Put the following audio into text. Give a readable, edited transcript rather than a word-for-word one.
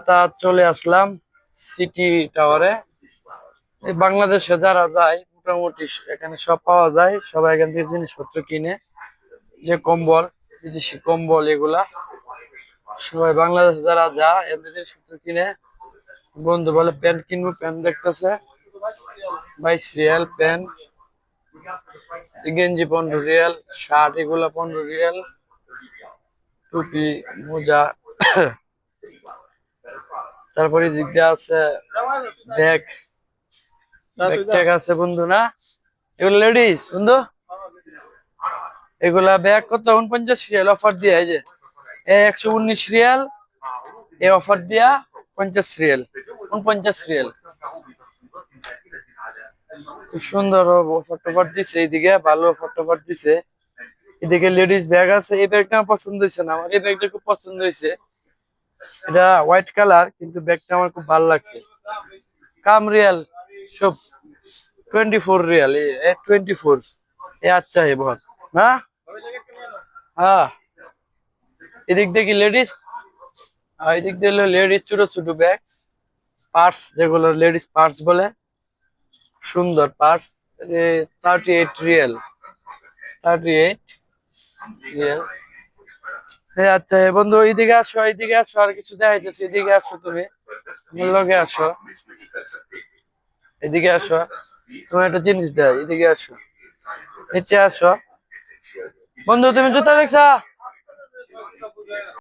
তা চলে আসলাম সিটি টাওয়ারে। এই বাংলাদেশে যারা যায় মোটামুটি এখানে সব পাওয়া যায়, সবাই এখান থেকে জিনিসপত্র কিনে। যে কম্বল, বিদেশি কম্বল এগুলা সবাই বাংলাদেশে যারা যায় এদের জিনিসপত্র কিনে। বন্ধু বলে প্যান্ট কিনবো, প্যান্ট দেখতেছে 22 রিয়াল প্যান্ট, গেঞ্জি 15 রিয়াল, শার্ট এগুলা 15 রিয়াল, টুপি, মোজা। তারপরে দিক দিয়ে আছে ব্যাগ, ব্যাগ ট্যাগ আছে বন্ধু না, এগুলো লেডিস বন্ধু। এগুলা ব্যাগ কত? 49 রিয়াল অফার দিয়ে, এই যে 119 রিয়াল, এই অফার দিয়া 50 রিয়াল, 49 রিয়াল। খুব সুন্দর অফার টফার দিছে, এইদিকে ভালো অফার টফার দিছে। এদিকে লেডিস ব্যাগ আছে, এই ব্যাগটা আমার পছন্দ হয়েছে না, আমার এই ব্যাগটা খুব পছন্দ হয়েছে। এটা হোয়াইট কালার কিন্তু ব্যাগটা আমার খুব ভালো লাগছে। কাম রিয়াল সব 24 রিয়াল, 24। আচ্ছা হে বহুত না। হ্যাঁ, এদিক দেখি লেডিস, এদিক দিয়ে লেডিস ছোট ছোট ব্যাগ, পার্স, যেগুলো লেডিস পার্স বলে, সুন্দর পার্স। 38 Real, 38 Real. হ্যাঁ আচ্ছা হে বন্ধু, এইদিকে আসো, এইদিকে আসো, আর কিছু দেখাইতেছি, এদিকে আসো, তুমি আমার লগে আসো, এদিকে আসো, তোমার একটা জিনিস দেয়, এদিকে আসো, নিচে আসো। বন্ধু তুমি জুতা দেখছা?